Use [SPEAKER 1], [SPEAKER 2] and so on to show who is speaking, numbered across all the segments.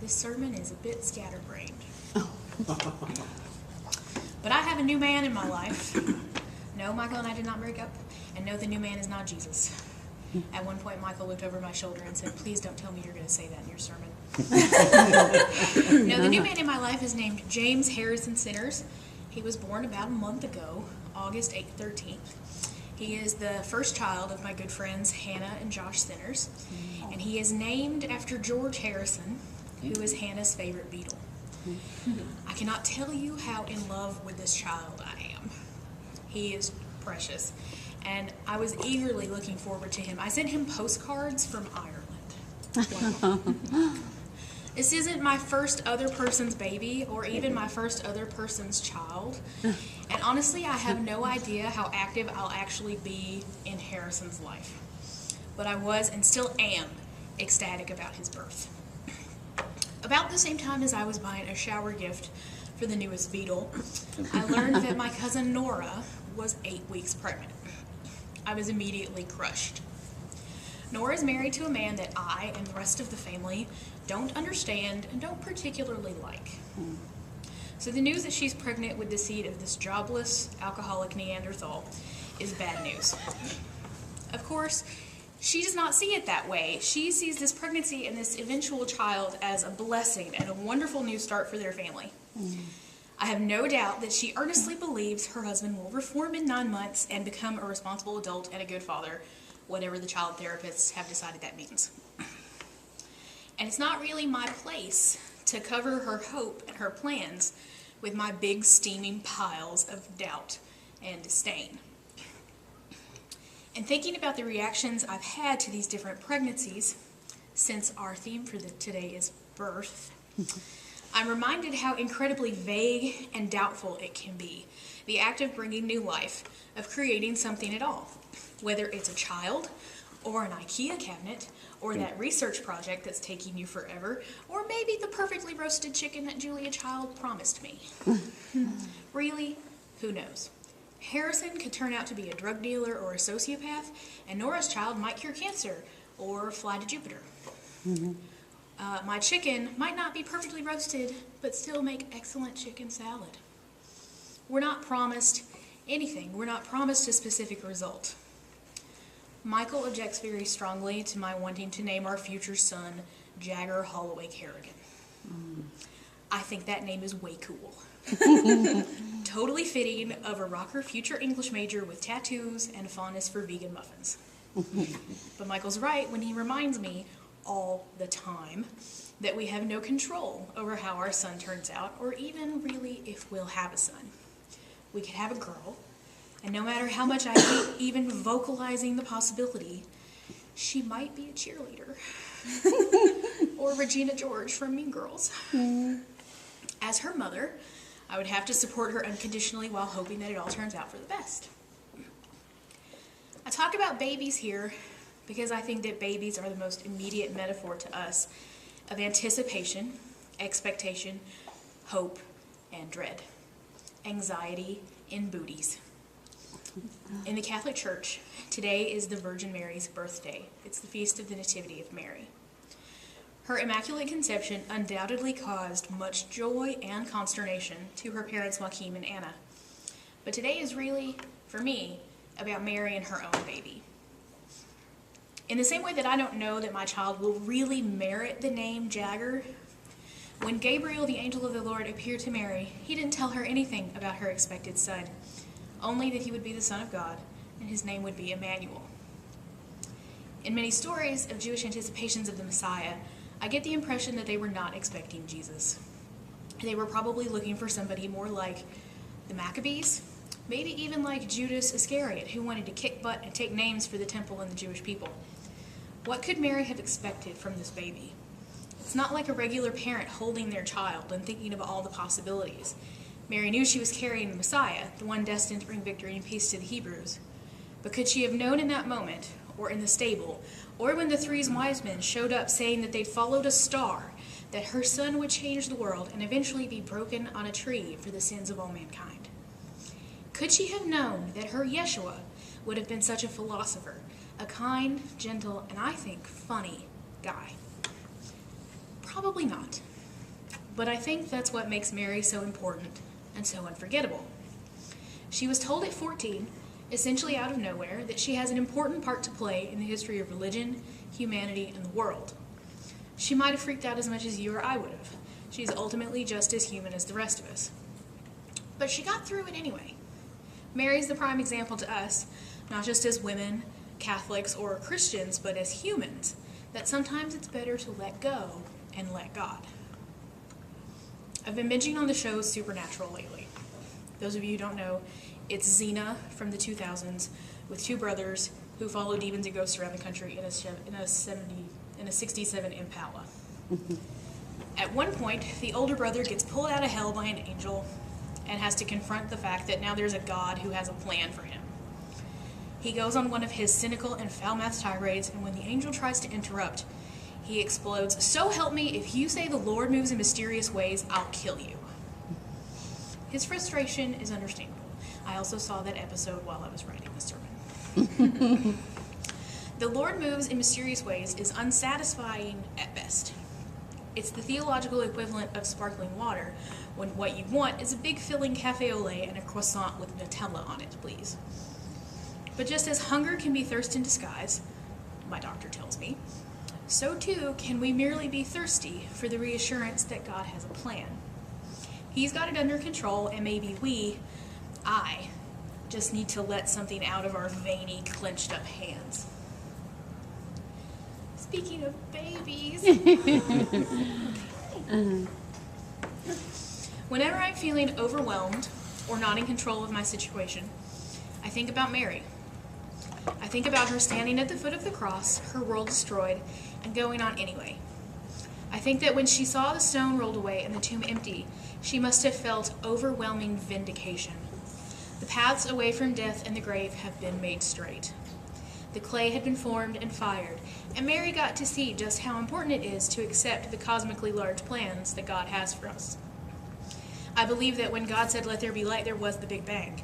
[SPEAKER 1] this sermon is a bit scatterbrained. But I have a new man in my life. No, Michael and I did not break up. And no, the new man is not Jesus. At one point, Michael looked over my shoulder and said, "Please don't tell me you're going to say that in your sermon." No, the new man in my life is named James Harrison Sinners. He was born about a month ago, August 13th. He is the first child of my good friends Hannah and Josh Sinners. And he is named after George Harrison, who is Hannah's favorite Beatle. I cannot tell you how in love with this child I am. He is precious. And I was eagerly looking forward to him. I sent him postcards from Ireland. Wow. This isn't my first other person's baby or even my first other person's child. And honestly, I have no idea how active I'll actually be in Harrison's life. But I was and still am ecstatic about his birth. About the same time as I was buying a shower gift for the newest Beatle, I learned that my cousin Nora was 8 weeks pregnant. I was immediately crushed. Nora is married to a man that I and the rest of the family don't understand and don't particularly like. So the news that she's pregnant with the seed of this jobless, alcoholic Neanderthal is bad news. Of course, she does not see it that way. She sees this pregnancy and this eventual child as a blessing and a wonderful new start for their family. I have no doubt that she earnestly believes her husband will reform in 9 months and become a responsible adult and a good father, whatever the child therapists have decided that means. And it's not really my place to cover her hope and her plans with my big steaming piles of doubt and disdain. And thinking about the reactions I've had to these different pregnancies, since our theme for today is birth, I'm reminded how incredibly vague and doubtful it can be, the act of bringing new life, of creating something at all, whether it's a child, or an IKEA cabinet, or that research project that's taking you forever, or maybe the perfectly roasted chicken that Julia Child promised me. Really, who knows? Harrison could turn out to be a drug dealer or a sociopath, and Nora's child might cure cancer or fly to Jupiter. My chicken might not be perfectly roasted, but still make excellent chicken salad. We're not promised anything. We're not promised a specific result. Michael objects very strongly to my wanting to name our future son Jagger Holloway Kerrigan. I think that name is way cool. Totally fitting of a rocker future English major with tattoos and a fondness for vegan muffins. But Michael's right when he reminds me all the time that we have no control over how our son turns out, or even really if we'll have a son. We could have a girl, and no matter how much I hate even vocalizing the possibility, she might be a cheerleader. Or Regina George from Mean Girls. As her mother, I would have to support her unconditionally while hoping that it all turns out for the best. I talk about babies here because I think that babies are the most immediate metaphor to us of anticipation, expectation, hope, and dread. Anxiety in booties. In the Catholic Church, today is the Virgin Mary's birthday. It's the Feast of the Nativity of Mary. Her Immaculate Conception undoubtedly caused much joy and consternation to her parents Joachim and Anna. But today is really, for me, about Mary and her own baby. In the same way that I don't know that my child will really merit the name Jagger, when Gabriel, the angel of the Lord, appeared to Mary, he didn't tell her anything about her expected son, only that he would be the Son of God, and his name would be Emmanuel. In many stories of Jewish anticipations of the Messiah, I get the impression that they were not expecting Jesus. They were probably looking for somebody more like the Maccabees, maybe even like Judas Iscariot, who wanted to kick butt and take names for the temple and the Jewish people. What could Mary have expected from this baby? It's not like a regular parent holding their child and thinking of all the possibilities. Mary knew she was carrying the Messiah, the one destined to bring victory and peace to the Hebrews. But could she have known in that moment, or in the stable, or when the 3 wise men showed up saying that they'd followed a star, that her son would change the world and eventually be broken on a tree for the sins of all mankind? Could she have known that her Yeshua would have been such a philosopher, a kind, gentle, and I think funny guy? Probably not. But I think that's what makes Mary so important and so unforgettable. She was told at 14, essentially out of nowhere, that she has an important part to play in the history of religion, humanity, and the world. She might have freaked out as much as you or I would have. She's ultimately just as human as the rest of us. But she got through it anyway. Mary's the prime example to us, not just as women, Catholics, or Christians, but as humans, that sometimes it's better to let go and let God. I've been binging on the show Supernatural lately. Those of you who don't know, it's Xena from the 2000s with two brothers who follow demons and ghosts around the country in a 67 Impala. At one point, the older brother gets pulled out of hell by an angel and has to confront the fact that now there's a God who has a plan for him. He goes on one of his cynical and foul-mouthed tirades, and when the angel tries to interrupt, he explodes, "So help me, if you say the Lord moves in mysterious ways, I'll kill you." His frustration is understandable. I also saw that episode while I was writing the sermon. The Lord moves in mysterious ways is unsatisfying at best. It's the theological equivalent of sparkling water, when what you want is a big filling cafe au lait and a croissant with Nutella on it, please. But just as hunger can be thirst in disguise, my doctor tells me, so too can we merely be thirsty for the reassurance that God has a plan. He's got it under control, and maybe I, just need to let something out of our veiny, clenched up hands. Speaking of babies, whenever I'm feeling overwhelmed or not in control of my situation, I think about Mary. I think about her standing at the foot of the cross, her world destroyed, and going on anyway. I think that when she saw the stone rolled away and the tomb empty, she must have felt overwhelming vindication. The paths away from death and the grave have been made straight. The clay had been formed and fired, and Mary got to see just how important it is to accept the cosmically large plans that God has for us. I believe that when God said, "Let there be light," there was the Big Bang.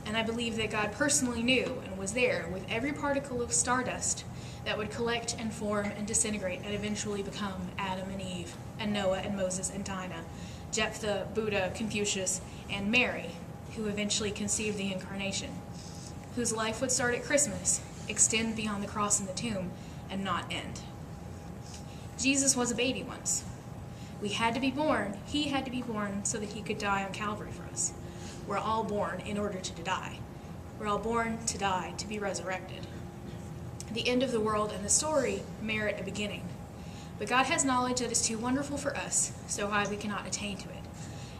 [SPEAKER 1] And I believe that God personally knew and was there with every particle of stardust that would collect and form and disintegrate and eventually become Adam and Eve, and Noah and Moses and Dinah, Jephthah, Buddha, Confucius, and Mary, who eventually conceived the Incarnation, whose life would start at Christmas, extend beyond the cross and the tomb, and not end. Jesus was a baby once. We had to be born, he had to be born so that he could die on Calvary for us. We're all born in order to die. We're all born to die, to be resurrected. The end of the world and the story merit a beginning. But God has knowledge that is too wonderful for us, so high we cannot attain to it.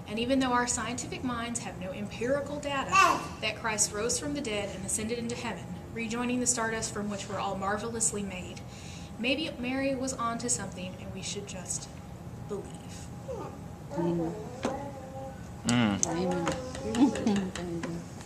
[SPEAKER 1] And even though our scientific minds have no empirical data that Christ rose from the dead and ascended into heaven, rejoining the stardust from which we're all marvelously made, maybe Mary was onto something and we should just believe.
[SPEAKER 2] Amen.